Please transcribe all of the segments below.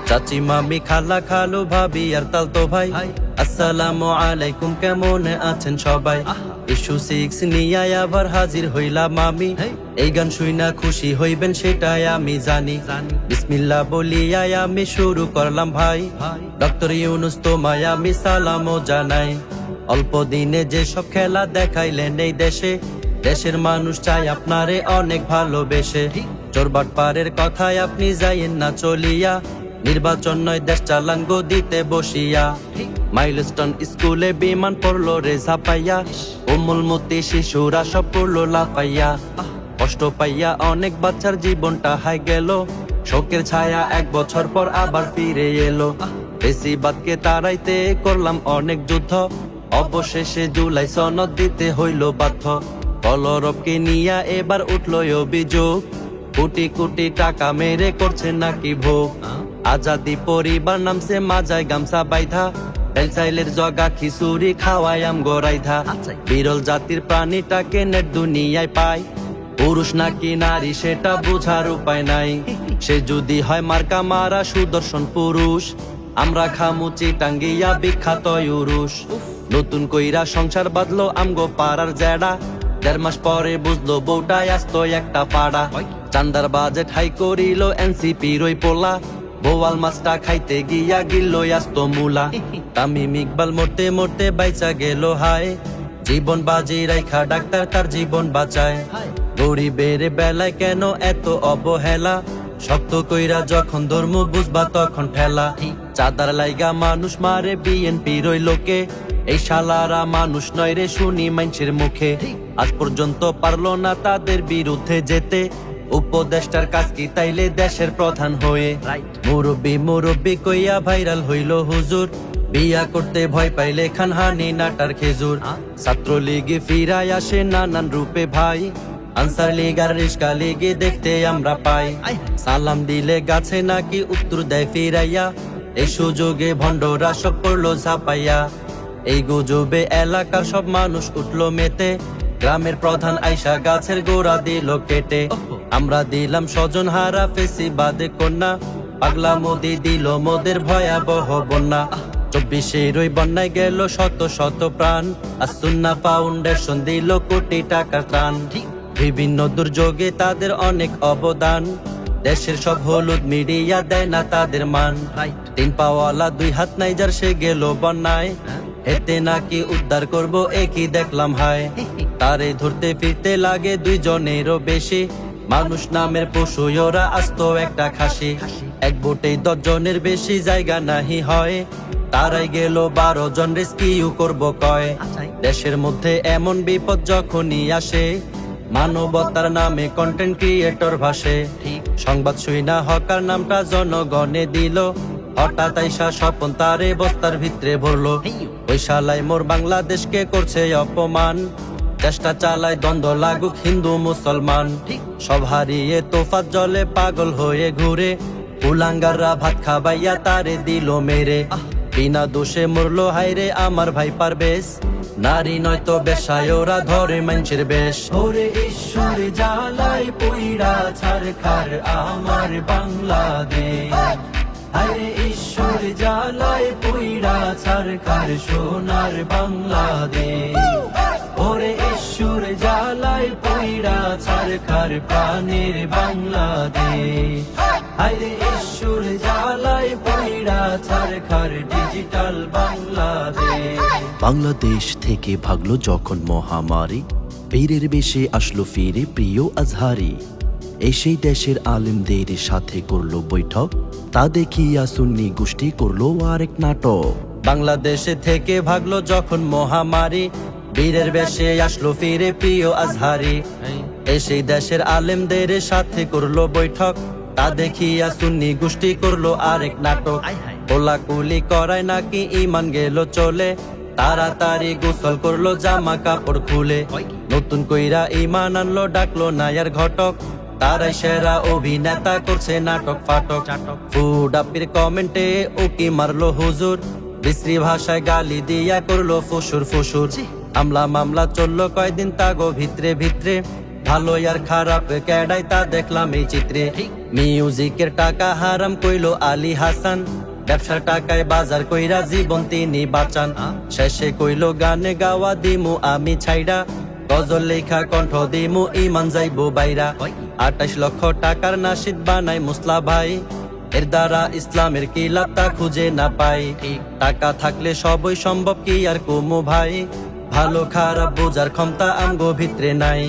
চাচি মামি খালা খালু ভাবি আর তালতো ভাই আসসালামু আলাইকুম, কেমন আছেন সবাই? ইস্যু 6 নিয়ে আবার হাজির হইলাম আমি। এই গান শুইনা খুশি হইবেন সেটাই আমি জানি। বিসমিল্লাহ বলিয়া আমি শুরু করলাম ভাই। ডক্টর ইউনুস তোমায় আমি সালামও জানাই। অল্প দিনে যেসব খেলা দেখাইলেন এই দেশে, দেশের মানুষ চায় আপনারে অনেক ভালোবেসে। চোরবাট পারের কথায় আপনি যাইয়েন না চলিয়া, নির্বাচন নয় দেশ চালান গদিতে বসিয়া। মাইলস্টোন স্কুলে বিমান পড়লো রে ঝাপাইয়া, কোমলমতি শিশুরা সব পড়লো লাফাইয়া। কষ্ট পাইয়া অনেক বাচ্চার জীবনটা হাই গেল, শোকের ছায়া 1 বছর পর আবার ফিরে এলো। বেশিবাদকে তাড়াইতে করলাম অনেক যুদ্ধ, অবশেষে জুলাই সনদ দিতে হইল বাধ্য। কলরবকে নিয়া এবার উঠলো অভিযোগ, কোটি কোটি টাকা মেরে করছে নাকি ভোগ। আজাদি পরিবার নামছে মাজায় গামছা বাইধা, বেলসাইলের জগা খিচুড়ি খাওয়াই আম গোরাইধা। বিরল জাতির প্রাণীটাকে নেট দুনিয়ায় পায়, পুরুষ নাকি নারী সেটা বুঝার উপায় নাই। সে যদি হয় মার্কা মারা সুদর্শন পুরুষ, আমরা খামুচি টাঙ্গিয়া বিখ্যাত ইউরুষ। নতুন কইরা সংসার বাঁধলো আমগো পাড়ার জেডা, 1.5 মাস পরে বুঝলো বউটাই আসতো একটা পাড়া। চান্দার বাজেট হাই করিল এনসিপি রই পোলা, বোয়াল মাছটা খাইতে গিয়া গিল্লো আসতো মুলা। তামিম ইকবাল মরতে মরতে বাইচা গেল হায়, জীবন বাজি রাইখা ডাক্তার তার জীবন বাঁচায়। গরিবের বেলায় কেন এত অবহেলা, শক্ত কইরা যখন ধর্ম বুঝবা তখন ঠেলা। চাঁদার লাইগা মানুষ মারে বিএনপি রই লোকে, এই শালারা মানুষ নয় রে শুনি মানুষের মুখে। আজ পর্যন্ত পারলো না তাদের বিরুদ্ধে যেতে, উপদেষ্টার কাজ কি তাইলে দেশের প্রধান হয়ে। মুরব্বি মুরব্বি কইয়া ভাইরাল হইল হুজুর, বিয়া করতে ভয় পাইলে খান হানি নাটার খেজুর। ছাত্রলীগে ফিরায় আসে নানান রূপে ভাই, আনসার লীগ আর রিস্কা লীগে দেখতে আমরা পাই। সালাম দিলে গাছে নাকি উত্তর দেয় ফিরাইয়া, এই সুযোগে ভণ্ডরা সব পড়লো ঝাপাইয়া। এই গুজবে এলাকার সব মানুষ উঠলো মেতে, গ্রামের প্রধান আইসা গাছের গোড়া দিল কেটে। আমরা দিলাম স্বজন হারা ফেসিবাদে কন্যা, পাগলা মোদি দিল মোদের ভয়াবহ বন্যা। 24-এর ওই বন্যায় গেল শত শত প্রাণ, আর সুন্না ফাউন্ডেশন দিল কোটি টাকা ত্রাণ। বিভিন্ন দুর্যোগে তাদের অনেক অবদান, দেশের সব হলুদ মিডিয়া দেয় না তাদের মান। 3 পাওয়ালা 2 হাত নাই যার সে গেল বন্যায়, এতে নাকি উদ্ধার করব একই দেখলাম হায়। তারে ধরতে ফিরতে লাগে 2 জনেরও বেশি, মানুষ নামের পশু ওরা আস্ত একটা খাসি। এক বোটেই 10 জনের বেশি জায়গা নাহি হয়, তারাই গেল 12 জন রেস্কিউ করব কয়। দেশের মধ্যে এমন বিপদ যখনই আসে, মানবতার নামে কন্টেন্ট ক্রিয়েটর ভাসে। সংবাদ শুইনা হকার নামটা জনগণে দিল, হঠাৎ আইসা স্বপন তারে বস্তার ভিতরে ভরলো। ওই শালাই মোর বাংলাদেশকে করছে অপমান, চেষ্টা চালায় দ্বন্দ্ব লাগুক হিন্দু মুসলমান। সব হারিয়ে তোফাত জলে পাগল হয়ে ঘুরে, কুলাঙ্গাররা ভাত খাবাইয়া তারে দিল মেরে। বিনা দোষে মরলো হাইরে আমার ভাই পারবেশ, নারী নয়তো বেশায় ওরা ধরে মানুষের বেশ। ওরে ঈশ্বর জ্বালায় পইড়া ছারখার আমার বাংলাদেশ, হায়রে ঈশ্বর জ্বালায় পইড়া ছারখার সোনার বাংলাদেশ। ওরে ঈশ্বর জ্বালায় পইড়া ছারখার প্রাণের বাংলাদেশ, হায়রে ঈশ্বর জ্বালায় পইড়া ছারখার ডিজিটাল বাংলাদেশ। বাংলাদেশ থেকে ভাগলো যখন মহামারী, পীরের বেশে আসলো ফিরে প্রিয় আজহারি। সেই দেশের আলেমদের সাথে করলো বৈঠক, তা দেখিয়া সুন্নি গোষ্ঠী করলো আরেক নাটক। বাংলাদেশে থেকে ভাগলো যখন মহামারী, বীরের বেশে আসলো ফিরে প্রিয় আজহারি। সেই দেশের আলেমদের সাথে করলো বৈঠক, তা দেখিয়া সুন্নি গোষ্ঠী করলো আরেক নাটক। কোলাকুলি করায় নাকি ইমান গেল চলে, তাড়াতাড়ি গোসল করলো জামা কাপড় খুলে। নতুন কইরা ইমান আনলো ডাকলো নায়ার ঘটক, তারাই সেরা অভিনেতা করছে নাটক ফাটক। ফুড আপির কমেন্টে উকি মারলো হুজুর, বিশ্রী ভাষায় গালি দিয়া করলো ফুসুর ফুসুর। আমলা মামলা চললো কয়দিন তাগো ভিতরে ভিতরে, ভালো আর খারাপ কেডাই তা দেখলাম এই চিত্রে। মিউজিকের টাকা হারাম কইলো আলী হাসান, ব্যবসার টাকায় বাজার কইরা জীবন তিনি বাঁচান। শেষে কইলো গানে গাওয়া দিমু আমি ছাইড়া, গজল লেখা কণ্ঠ দিমু ইমান যাইবো বাইরা। 28 লক্ষ টাকার নাশিদ বানাই মুসলা ভাই, এর দ্বারা ইসলামের কি লাভ তা খুঁজে না পাই। টাকা থাকলে সবই সম্ভব কি আর কুমু ভাই, ভালো খারাপ বোঝার ক্ষমতা আমগো ভিতরে নাই।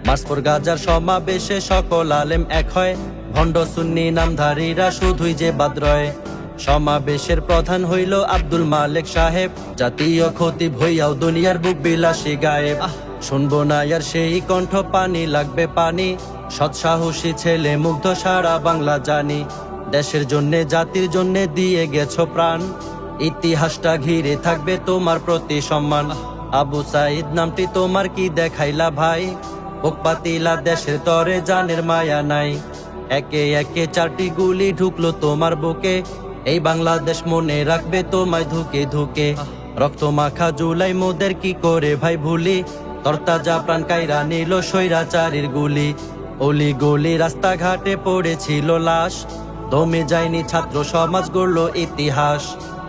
মার্চপুর গাজার সমাবেশে সকল আলেম এক হয়, ভণ্ড সুন্নি নামধারীরা শুধুই যে বাদ রয়। সমাবেশের প্রধান হইল আব্দুল মালেক সাহেব, জাতীয় খতিব হইয়াও দুনিয়ার বুক বিলাসী গায়েব। শুনবো না আর সেই কণ্ঠ, পানি লাগবে পানি, সৎসাহসী ছেলে মুগ্ধ সারা বাংলা জানি। দেশের জন্যে জাতির জন্যে দিয়ে গেছো প্রাণ, ইতিহাসটা ঘিরে থাকবে তোমার প্রতি সম্মান। আবু সাইদ নামটি তোমার কি দেখাইলা ভাই, বুক পাতিলা দেশের তরে জানের মায়া নাই। একে একে 4টি গুলি ঢুকলো তোমার বুকে, এই বাংলাদেশ মনে রাখবে তোমায় ধুকে ধুকে। রক্ত মাখা জুলাই মোদের কি করে ভাই ভুলি, তরতাজা প্রাণ কাইরা নিল স্বৈরাচারীর গুলি। অলি গলি রাস্তাঘাটে পড়েছিল লাশ, দমে যায়নি ছাত্র সমাজ গড়লো ইতিহাস।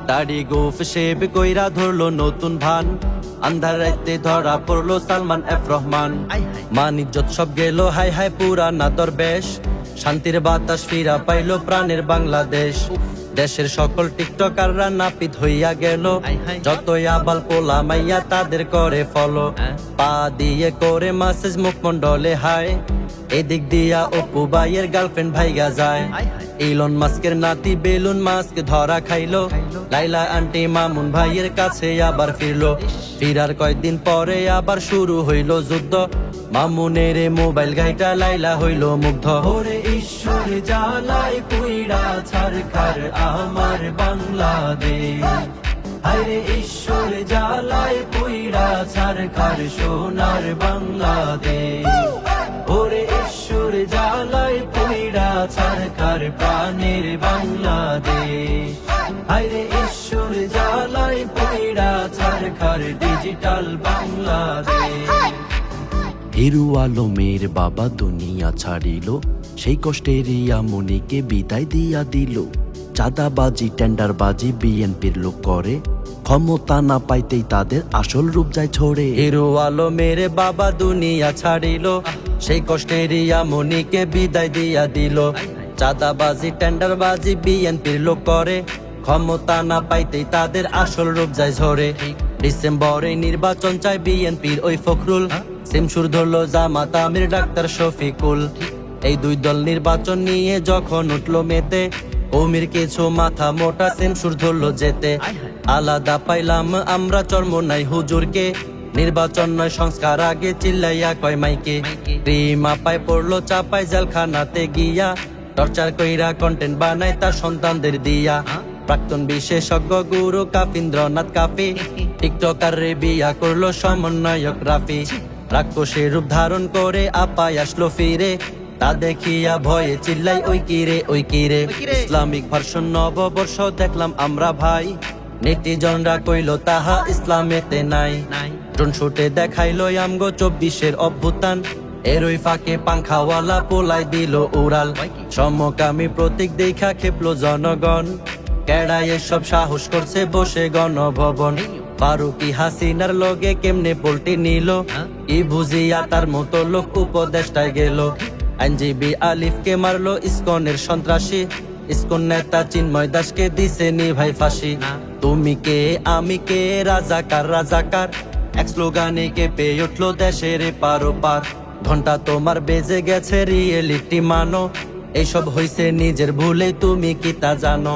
দাড়ি গোফ শেব কইরা ধরলো নতুন ভান, আন্ধার রাইতে ধরা পড়লো সালমান এফ রহমান। মান ইজ্জত সব গেল হাই হাই পুরানা দরবেশ, শান্তির বাতাস ফিরা পাইলো প্রাণের বাংলাদেশ। দেশের সকল টিকটকাররা নাপিত হইয়া গেল, যতই আবাল পোলা মাইয়া তাদের করে ফলো। পা দিয়ে করে মাসেজ মুখমন্ডলে হায়, এদিক দিয়া অপু ভাইয়ের গার্লফ্রেন্ড ভাইগা যায়। ইলন মাস্কের নাতি বেলুন মাস্ক ধরা খাইলো, লাইলা আন্টি মামুন ভাইয়ের কাছে আবার ফিরলো। ফিরার কয়েকদিন পরে আবার শুরু হইলো যুদ্ধ, মামুনের মোবাইল গাইটা লাইলা হইলো মুগ্ধ। ওরে ঈশ্বর জ্বালায় পুইড়া ছারখার আমার বাংলাদেশ, আরে ঈশ্বর জ্বালায় পুইড়া ছারখার সোনার বাংলাদেশ। ওরে ঈশ্বর জ্বালায় পুইড়া ছারখার প্রাণের বাংলাদেশ, আরে ঈশ্বর জ্বালায় পুইড়া ছারখার ডিজিটাল বাংলাদেশ। হিরু আলমের বাবা দুনিয়া ছাড়িল, সেই কষ্টের মনিকে বিদায় দিয়া দিল। চাঁদাবাজি টেন্ডারবাজি বিএনপির লোক করে, ক্ষমতা না পাইতেই তাদের আসল রূপ যায় ছড়ে। হিরু আলমের বাবা দুনিয়া ছাড়িল, সেই কষ্টের মনিকে বিদায় দিয়া দিল। চাঁদাবাজি টেন্ডারবাজি বিএনপির লোক করে, ক্ষমতা না পাইতেই তাদের আসল রূপ যায় ঝরে। ডিসেম্বরে নির্বাচন চায় বিএনপির ওই ফখরুল, সিমসুর ধরলো জামাত আমির ডাক্তার শফিকুল। এই দুই দল নির্বাচন নিয়ে যখন উঠলো মেতে, কৌমির কিছু মাথা মোটা সিমসুর ধরলো যেতে। আলাদা পাইলাম আমরা চর্ম নাই হুজুরকে, নির্বাচন নয় সংস্কার আগে চিল্লাইয়া কয় মাইকে। প্রিমা পায় পড়লো চাপায় জেলখানাতে গিয়া, টর্চার কইরা কন্টেন্ট বানায় তার সন্তানদের দিয়া। প্রাক্তন বিশেষজ্ঞ গুরু কাফিন্দ্রনাথ কাফি, টিকটকার রে বিয়া করলো সমন্বয়ক রাফি। রাক্ষসের রূপ ধারণ করে আপায় আসলো ফিরে, তা দেখিয়া ভয়ে চিল্লাই ওই কিরে ওই কিরে। ইসলামিক ভার্সন নববর্ষ দেখলাম আমরা ভাই, নেটিজনরা কইলো তাহা ইসলামেতে নাই। ড্রোন শুটে দেখাইলো আমগো 24-এর অভ্যুত্থান, এর ওই ফাঁকে পাংখাওয়ালা পোলাই দিল উড়াল। সমকামী প্রতীক দেখা খেপলো জনগণ, কেডাই এসব সাহস করছে বসে গণভবন। ফারুকি হাসিনার লগে কেমনে পোল্টি নিল, ই বুঝিয়া তার মতো লোক উপদেষ্টায় গেল। আইনজীবী আলিফকে মারলো ইসকনের সন্ত্রাসী, ইসকন নেতা চিন্ময় দাসকে দিছে নি ভাই ফাঁসি। তুমি কে আমি কে রাজাকার রাজাকার, এক স্লোগানে কেঁপে উঠলো দেশের পারো পার। ঘন্টা তোমার বেজে গেছে রিয়েলিটি মানো, এইসব হইছে নিজের ভুলে তুমি কি তা জানো।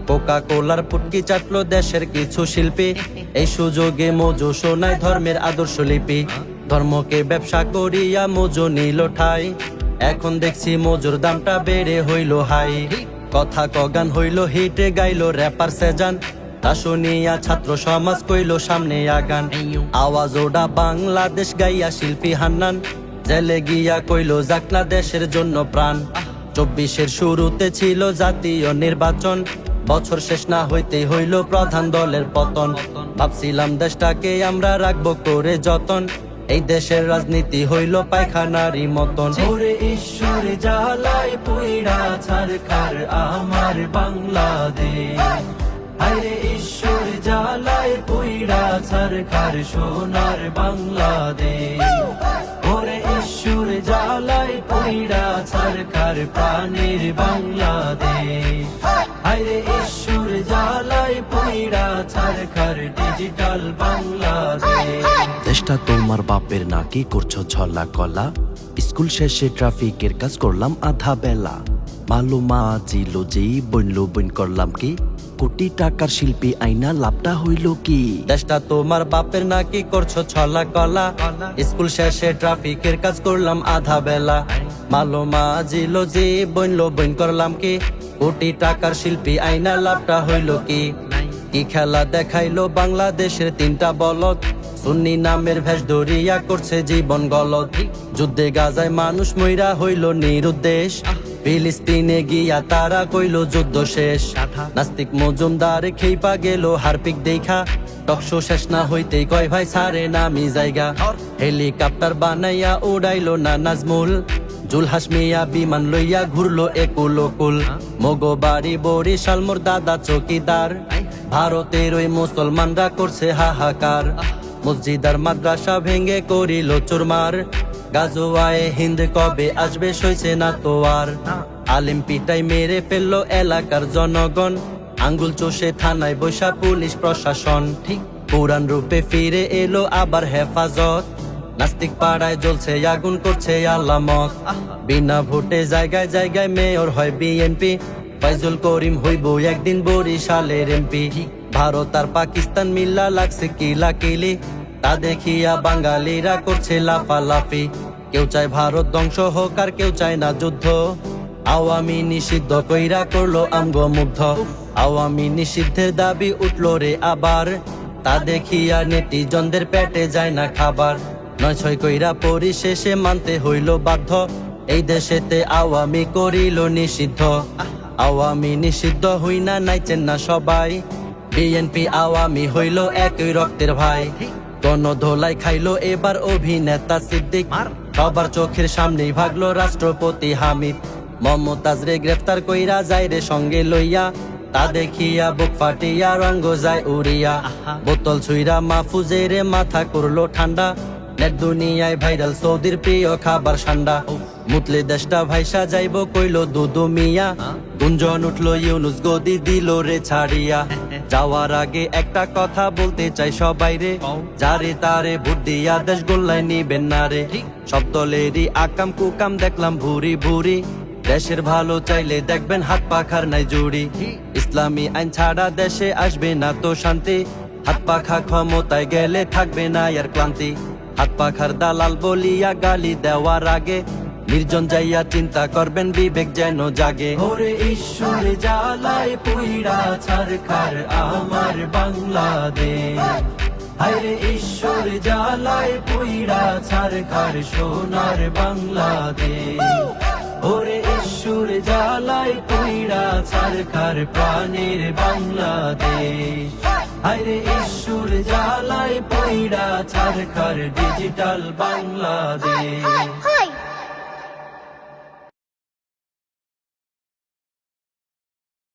কোকা কোলার পুটকি চাটলো দেশের কিছু শিল্পী, এই সুযোগে মজু শোনায় ধর্মের আদর্শ লিপি। ধর্মকে ব্যবসা করিয়া মজু নিল ঠাই, এখন দেখছি মজুর দামটা বেড়ে হইল হাই। কথা কগান হইল হিটে গাইলো র্যাপার সেজান, তা শুনিয়া ছাত্র সমাজ কইল সামনে আগান। আওয়াজ ওডা বাংলাদেশ গাইয়া শিল্পী হান্নান, জেলে গিয়া কইল যাকনা দেশের জন্য প্রাণ। 24-এর শুরুতে ছিল জাতীয় নির্বাচন, বছর শেষ না হইতে হইল প্রধান দলের পতন। ভাবছিলাম দেশটাকে আমরা রাখবো করে যতন, এই দেশের রাজনীতি হইল পায়খানারি মতন। ওরে ঈশ্বর জ্বালায় পুইড়া ছারখার আমার বাংলাদেশ, আরে ঈশ্বর জ্বালায় পুইড়া ছারখার সোনার বাংলাদেশ। ওরে ঈশ্বর জ্বালায় পুইড়া ছারখার প্রাণীর বাংলাদেশ, আরে ঈশ্বর জ্বালায় পুইড়া ছারখার ডিজিটাল বাংলাদেশ। দেশটা তোমার বাপের নাকি করছো ছলা কলা, স্কুল শেষে ট্রাফিকের কাজ করলাম আধা বেলা, মালুমা জিল যেই বইনলো বইন করলাম কি, কোটি টাকার শিল্পী আইনা লাভটা হইল কি। দেশটা তোমার বাপের নাকি করছো ছলা কলা, স্কুল শেষে ট্রাফিকের কাজ করলাম আধা বেলা, মালুমা জিল যে বইনলো বইন করলাম কি, কোটি টাকার শিল্পী আইনা লাভটা হইল কি। কি খেলা দেখাইলো বাংলাদেশের তিনটা বলদ, সুন্নি নামের ভেষ ধরিয়া করছে জীবন গলদ। যুদ্ধে গাজায় মানুষ মইরা হইল নিরুদ্দেশ, ফিলিস্তিনে গিয়া তারা কইল যুদ্ধ শেষ। নাস্তিক মজুমদার খেইপা গেল হারপিক দেখা, টকশো শেষ না হইতেই কয় ভাই সারে নামি জায়গা। হেলিকপ্টার বানাইয়া উড়াইলো না নাজমুল, জুলহাস মিয়া বিমান লইয়া ঘুরলো একুল ওকুল। মগো বাড়ি বরিশাল মোর দাদা চৌকিদার, ভারতের ওই মুসলমানরা করছে হাহাকার। মসজিদ আর মাদ্রাসা ভেঙে করিল চুরমার, গাজোয়ায় হিন্দ কবে আসবে সইছে না তো আর। আলিম পিটাই মেরে ফেললো এলাকার জনগণ, আঙ্গুল চষে থানায় বৈশা পুলিশ প্রশাসন। ঠিক পুরান রূপে ফিরে এলো আবার হেফাজত, নাস্তিক পাড়ায় জ্বলছে আগুন করছে আলামত। বিনা ভোটে জায়গায় জায়গায় মেয়র হয় বিএনপি, ফাইজুল করিম হইব একদিন বরিশালের এমপি। ভারত আর পাকিস্তান মিল্লা লাগছে কিলাকিলি, তা দেখিয়া বাঙালিরা করছে লাফালাফি। কেউ চায় ভারত ধ্বংস হোক আর কেউ চায় না যুদ্ধ, আওয়ামী নিষিদ্ধ কইরা করলো আমগো মুগ্ধ। আওয়ামী নিষিদ্ধের দাবি উঠলো রে আবার, তা দেখিয়া নেটিজনদের পেটে যায় না খাবার। ৯-৬ কইরা পরিশেষে মানতে হইল বাধ্য, এই দেশেতে আওয়ামী করিল নিষিদ্ধ। আওয়ামী নিষিদ্ধ হই না নাইচেন না সবাই, বিএনপি আওয়ামী হইল একই রক্তের ভাই। গণধোলাই খাইলো এবার অভিনেতা সিদ্দিক, সবার চোখের সামনেই ভাগলো রাষ্ট্রপতি হামিদ। মমতাজ রে গ্রেফতার কইরা যায় রে সঙ্গে লইয়া, তা দেখিয়া বুক ফাটিয়া রঙ্গ যায় উড়িয়া। বোতল ছুইরা মাহফুজের মাথা করলো ঠান্ডা, নেট দুনিয়ায় ভাইরাল সৌদির প্রিয় খাবার সান্ডা। মুতলে দেশটা ভাইসা যাইব কইলো দুদু মিয়া, গুঞ্জন উঠলো ইউনুস গদি দিল রে ছাড়িয়া। যাওয়ার আগে একটা কথা বলতে চাই সবাই রে, যারে তারে ভোট দিয়া দেশ গোল্লায় নিবেন না রে। সব দলেরই আকাম কুকাম দেখলাম ভুরি ভুরি, দেশের ভালো চাইলে দেখবেন হাত পাখার নাই জুড়ি। ইসলামী আইন ছাড়া দেশে আসবে না তো শান্তি, হাত পাখা ক্ষমতায় গেলে থাকবে না আর ক্লান্তি। হাত পাখার দালাল বলিয়া গালি দেওয়ার আগে, নির্জন যাইয়া চিন্তা করবেন বিবেক যেন জাগে। ওরে ঈশ্বর জ্বালায় পুইড়া ছারখার আমার বাংলাদেশ, হায়রে ঈশ্বর জ্বালায় পুইড়া ছারখার সোনার বাংলাদেশ। ওরে ঈশ্বর জ্বালায় পুইড়া ছারখার প্রাণীর বাংলাদেশ, হায়রে ঈশ্বর জ্বালায় পুইড়া ছারখার ডিজিটাল বাংলাদেশ।